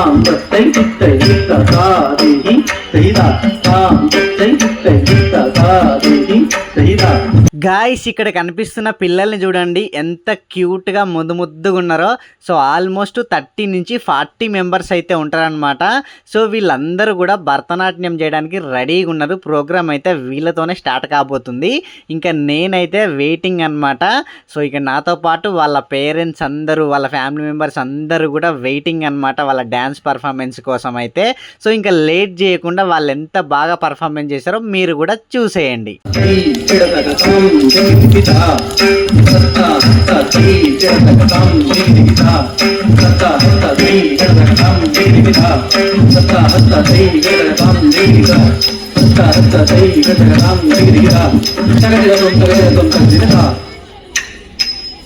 ताम तत्तै चित्तै चित्ता तादेहि सहिता ताम तत्तै चित्तै चित्ता तादेहि सहिता। గాయ్స్ ఇక్కడ కనిపిస్తున్న పిల్లల్ని చూడండి ఎంత క్యూట్గా ముద్దుగా ఉన్నారో. సో ఆల్మోస్ట్ 30 నుంచి 40 మెంబర్స్ అయితే ఉంటారనమాట. సో వీళ్ళందరూ కూడా భరతనాట్యం చేయడానికి రెడీగా ఉన్నారు. ప్రోగ్రామ్ అయితే వీళ్ళతోనే స్టార్ట్ కాబోతుంది. ఇంకా నేనైతే వెయిటింగ్ అనమాట. సో ఇక నాతో పాటు వాళ్ళ పేరెంట్స్ అందరూ, వాళ్ళ ఫ్యామిలీ మెంబర్స్ అందరూ కూడా వెయిటింగ్ అనమాట వాళ్ళ డ్యాన్స్ పర్ఫార్మెన్స్ కోసం అయితే. సో ఇంకా లేట్ చేయకుండా వాళ్ళు ఎంత బాగా పర్ఫార్మెన్స్ చేశారో మీరు కూడా చూసేయండి. ताम दिगी दिगी ता हत्ता हत्ता तै चिरतक ताम दिगी दिगी ता हत्ता हत्ता तै चिरतक ताम दिगी दिगी ता तगदिन ता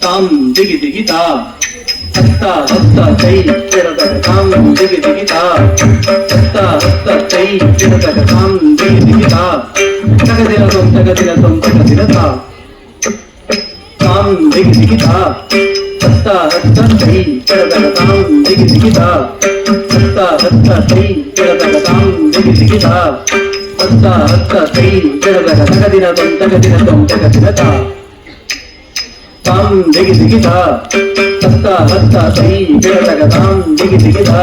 ताम दिगी दिगी ता हत्ता हत्ता तै चिरतक ताम दिगी दिगी ता हत्ता हत्ता तै चिरतक ताम दिगी दिगी ता हत्ता हत्ता तै चिरतक तगदिन ता ताम दिगी दिगी ता हत्ता हत्ता तै चिरतक ताम दिगी दिगी ता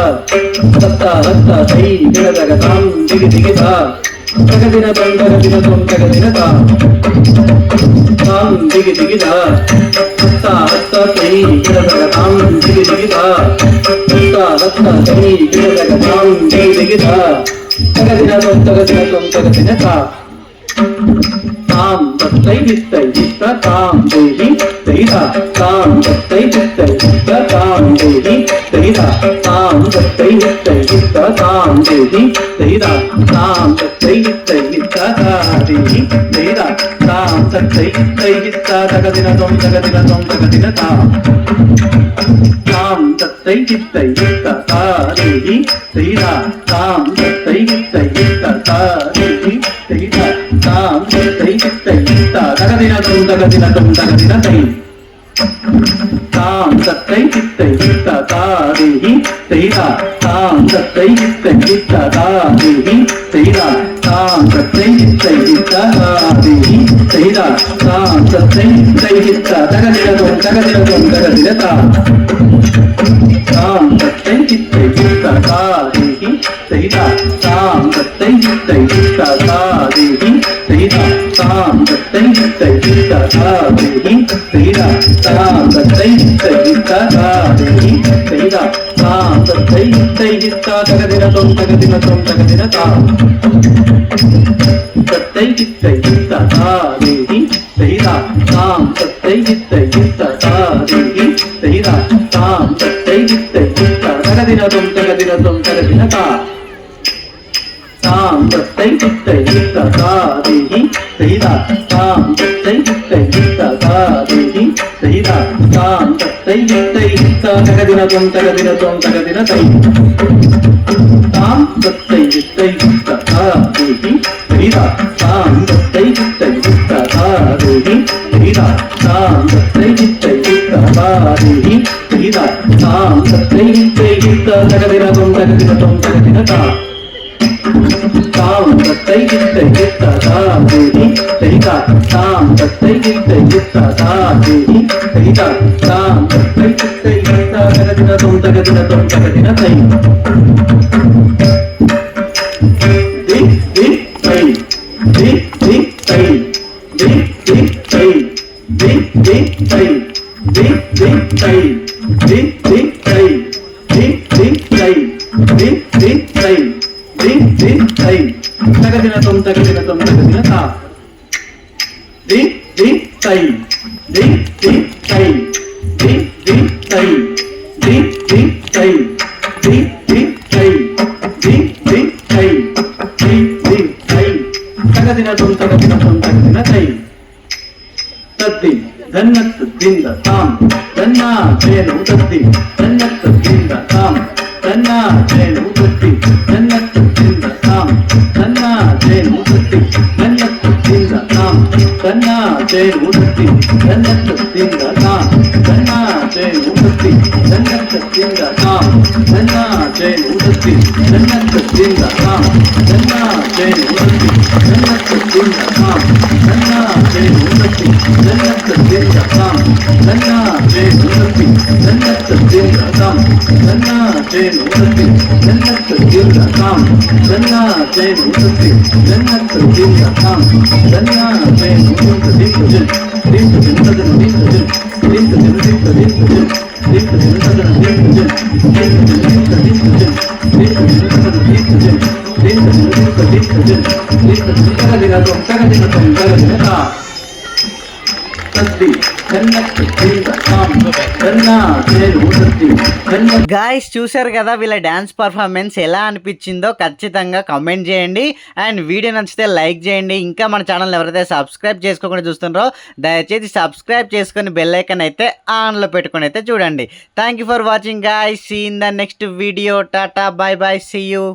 हत्ता हत्ता तै चिरतक ताम दिगी दिगी ता तगदिन ता ताम दिगी दिगी ता हत्ता हत्ता तै चिरतक ताम दिगी दिगी ता हत्ता हत्ता तै चिरतक ताम दिगी दिगी ता तगदिन ता ताम तत्तै चित्तै चित्ता ताम देहि सहिता ताम तत्तै चित्तै चित्ता ताम देहि सहिता ताम तत्तै चित्तै चित्ता ताम देहि सहिता ताम तत्तै चित्तै चित्ता देहि सहिता ताम तत्तै चित्तै चित्ता तगदिन ता ताम तत्तै चित्तै चित्ता देहि सहिता ताम तत्तै चित्तै चित्ता देहि सहिता ताम तत्तै चित्तै चित्ता तगदिन तै ताम तत्तै चित्तै चित्ता देहि सहिता ताम तत्तै चित्तै चित्ता देहि सहिता ताम तत्तै चित्तै चित्ता देहि सहिता ताम तत्तै चित्तै चित्ता तगदिन ता ताम तत्तै चित्तै चित्ता देहि सहिता ताम तत्तै चित्तै चित्ता देहि सहिता ताम तत्तै चित्तै चित्ता देहि सहिता ताम तत्तै चित्तै चित्ता देहि सहिता ताम तत्तै चित्तै चित्ता तगदिन ता तत्तै चित्तै चित्ता देहि सहिता ताम तत्तै चित्तै चित्ता देहि सहिता ताम तत्तै चित्तै चित्ता तगदिन ता ताम तत्तै चित्तै चित्ता देहि सहिता ताम तत्तै चित्तै चित्ता देहि सहिता ताम तत्तै चित्तै चित्ता तगदिन तै ताम तत्तै चित्तै चित्ता देहि सहिता ताम तत्तै चित्तै चित्ता देहि सहिता ताम तत्तै चित्तै चित्ता देहि सहिता ताम तत्तै चित्तै चित्ता तगदिन ता ताम तत्तै चित्तै चित्ता देहि सहिता ताम तत्तै चित्तै चित्ता देहि सहिता ताम तत्तै चित्तै चित्ता तगदिन तै तद्दि धन्नत् ದಿಂದ ತಾಂ ತನ್ನ ಜೇನು ತದ್ದಿ धन्नत् ದಿಂದ ತಾಂ ತನ್ನ ಜೇನು ತದ್ದಿ धन्नत् ದಿಂದ ತಾಂ ತನ್ನ ಜೇನು ತದ್ದಿ धन्नत् ದಿಂದ ತಾಂ ತನ್ನ ಜೇನು ತದ್ದಿ धन्नत् ದಿಂದ ತಾಂ ತನ್ನ ಜೇನು ತದ್ದಿ धन्नत् ದಿಂದ ತಾಂ ತನ್ನ ಜೇನು ఉదత్తి జన్నత్ జిందా కాం జన్నా జైన్ ఉదత్తి జన్నత్ జిందా కాం జన్నా జైన్ ఉదత్తి జన్నత్ జిందా కాం జన్నా జైన్ ఉదత్తి జన్నత్ జిందా కాం జన్నా జైన్ ఉదత్తి జన్నత్ జిందా కాం జన్నా జైన్ ఉదత్తి జన్నత్ జిందా కాం జన్నా జైన్ ఉదత్తి దింపు దింపు దింపు దింపు దింపు దింపు దింపు దింపు గాయస్ చూశారు కదా వీళ్ళ డ్యాన్స్ పర్ఫార్మెన్స్ ఎలా అనిపించిందో ఖచ్చితంగా కామెంట్ చేయండి. అండ్ వీడియో నచ్చితే లైక్ చేయండి. ఇంకా మన ఛానల్ ఎవరైతే సబ్స్క్రైబ్ చేసుకోకుండా చూస్తున్నారో దయచేసి సబ్స్క్రైబ్ చేసుకొని బెల్ ఐకాన్ అయితే ఆన్లో పెట్టుకొని అయితే చూడండి. Thank you for watching guys. See in the next video. Tata bye bye, see you.